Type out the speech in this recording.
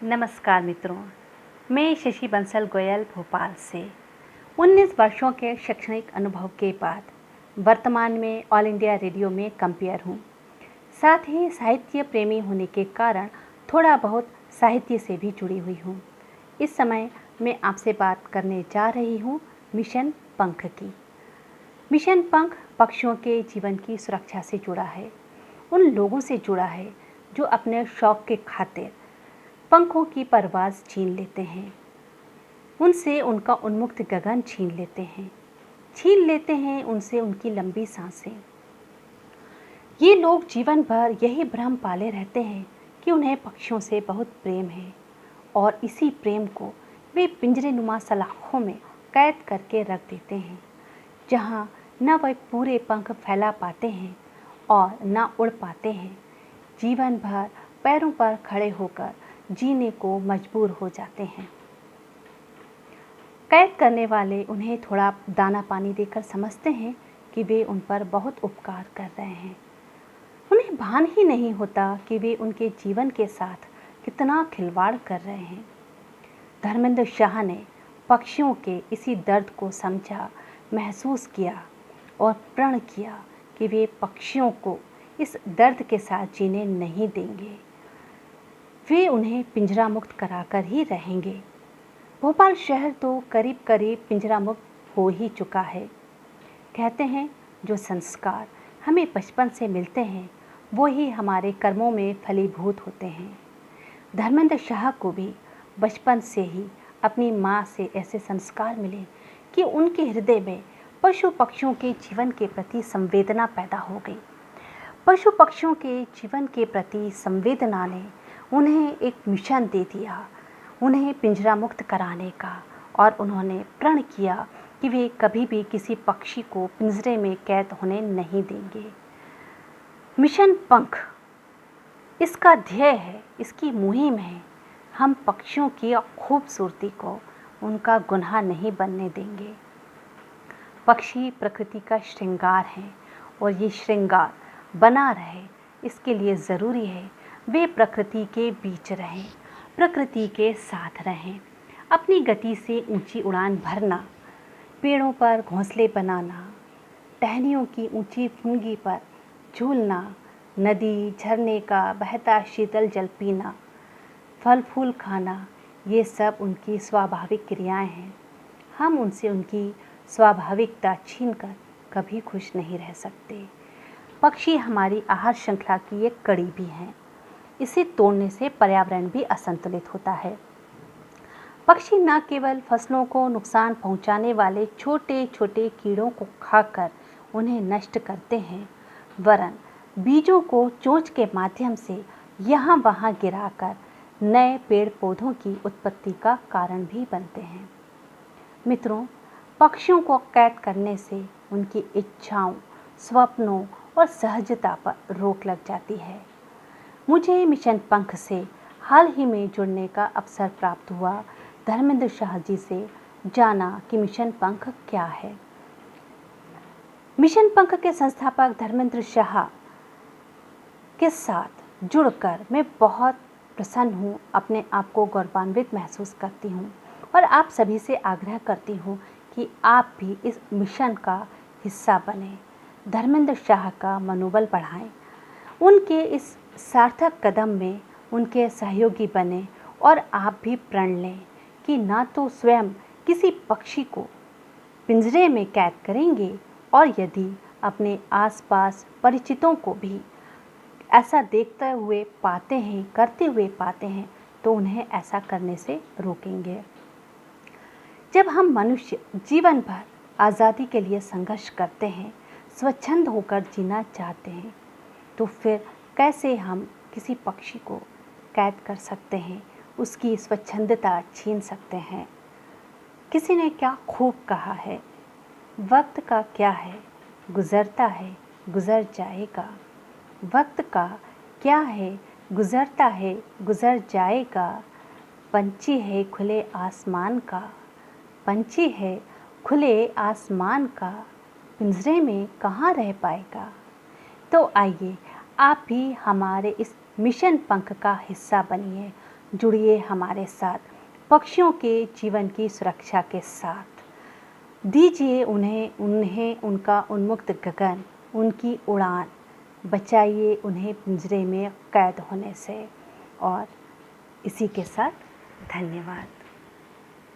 नमस्कार मित्रों, मैं शशि बंसल गोयल भोपाल से 19 वर्षों के शैक्षणिक अनुभव के बाद वर्तमान में ऑल इंडिया रेडियो में कंपेयर हूँ। साथ ही साहित्य प्रेमी होने के कारण थोड़ा बहुत साहित्य से भी जुड़ी हुई हूँ। इस समय मैं आपसे बात करने जा रही हूँ मिशन पंख की। मिशन पंख पक्षियों के जीवन की सुरक्षा से जुड़ा है, उन लोगों से जुड़ा है जो अपने शौक के खातिर पंखों की परवाज़ छीन लेते हैं, उनसे उनका उन्मुक्त गगन छीन लेते हैं उनसे उनकी लंबी सांसें। ये लोग जीवन भर यही भ्रम पाले रहते हैं कि उन्हें पक्षियों से बहुत प्रेम है और इसी प्रेम को वे पिंजरेनुमा सलाखों में कैद करके रख देते हैं, जहाँ न वे पूरे पंख फैला पाते हैं और न उड़ पाते हैं। जीवन भर पैरों पर खड़े होकर जीने को मजबूर हो जाते हैं। कैद करने वाले उन्हें थोड़ा दाना पानी देकर समझते हैं कि वे उन पर बहुत उपकार कर रहे हैं। उन्हें भान ही नहीं होता कि वे उनके जीवन के साथ कितना खिलवाड़ कर रहे हैं। धर्मेंद्र शाह ने पक्षियों के इसी दर्द को समझा, महसूस किया और प्रण किया कि वे पक्षियों को इस दर्द के साथ जीने नहीं देंगे। वे उन्हें पिंजरा मुक्त कराकर ही रहेंगे। भोपाल शहर तो करीब करीब पिंजरा मुक्त हो ही चुका है। कहते हैं जो संस्कार हमें बचपन से मिलते हैं वो ही हमारे कर्मों में फलीभूत होते हैं। धर्मेंद्र शाह को भी बचपन से ही अपनी माँ से ऐसे संस्कार मिले कि उनके हृदय में पशु पक्षियों के जीवन के प्रति संवेदना पैदा हो गई। पशु पक्षियों के जीवन के प्रति संवेदना ने उन्हें एक मिशन दे दिया, उन्हें पिंजरा मुक्त कराने का, और उन्होंने प्रण किया कि वे कभी भी किसी पक्षी को पिंजरे में कैद होने नहीं देंगे। मिशन पंख इसका ध्येय है, इसकी मुहिम है। हम पक्षियों की खूबसूरती को उनका गुनाह नहीं बनने देंगे। पक्षी प्रकृति का श्रृंगार है और ये श्रृंगार बना रहे, इसके लिए ज़रूरी है वे प्रकृति के बीच रहें, प्रकृति के साथ रहें। अपनी गति से ऊंची उड़ान भरना, पेड़ों पर घोंसले बनाना, टहनियों की ऊंची फुनगी पर झूलना, नदी झरने का बहता शीतल जल पीना, फल फूल खाना, ये सब उनकी स्वाभाविक क्रियाएं हैं। हम उनसे उनकी स्वाभाविकता छीनकर कभी खुश नहीं रह सकते। पक्षी हमारी आहार श्रृंखला की एक कड़ी भी हैं। इसे तोड़ने से पर्यावरण भी असंतुलित होता है। पक्षी न केवल फसलों को नुकसान पहुंचाने वाले छोटे छोटे कीड़ों को खाकर उन्हें नष्ट करते हैं, वरन बीजों को चोंच के माध्यम से यहाँ वहाँ गिराकर नए पेड़ पौधों की उत्पत्ति का कारण भी बनते हैं। मित्रों, पक्षियों को कैद करने से उनकी इच्छाओं, स्वप्नों और सहजता पर रोक लग जाती है। मुझे मिशन पंख से हाल ही में जुड़ने का अवसर प्राप्त हुआ। धर्मेंद्र शाह जी से जाना कि मिशन पंख क्या है। मिशन पंख के संस्थापक धर्मेंद्र शाह के साथ जुड़कर मैं बहुत प्रसन्न हूँ, अपने आप को गौरवान्वित महसूस करती हूँ और आप सभी से आग्रह करती हूँ कि आप भी इस मिशन का हिस्सा बने, धर्मेंद्र शाह का मनोबल बढ़ाएं, उनके इस सार्थक कदम में उनके सहयोगी बने और आप भी प्रण लें कि ना तो स्वयं किसी पक्षी को पिंजरे में कैद करेंगे और यदि अपने आसपास परिचितों को भी ऐसा देखते हुए पाते हैं, करते हुए पाते हैं, तो उन्हें ऐसा करने से रोकेंगे। जब हम मनुष्य जीवन भर आज़ादी के लिए संघर्ष करते हैं, स्वच्छंद होकर जीना चाहते हैं, तो फिर कैसे हम किसी पक्षी को कैद कर सकते हैं, उसकी स्वच्छंदता छीन सकते हैं। किसी ने क्या खूब कहा है, वक्त का क्या है, गुज़रता है, गुज़र जाएगा। वक्त का क्या है, गुज़रता है, गुज़र जाएगा। पंछी है खुले आसमान का, पंछी है खुले आसमान का, पिंजरे में कहाँ रह पाएगा। तो आइए आप भी हमारे इस मिशन पंख का हिस्सा बनिए, जुड़िए हमारे साथ पक्षियों के जीवन की सुरक्षा के साथ। दीजिए उन्हें उनका उन्मुक्त गगन, उनकी उड़ान, बचाइए उन्हें पिंजरे में कैद होने से। और इसी के साथ धन्यवाद।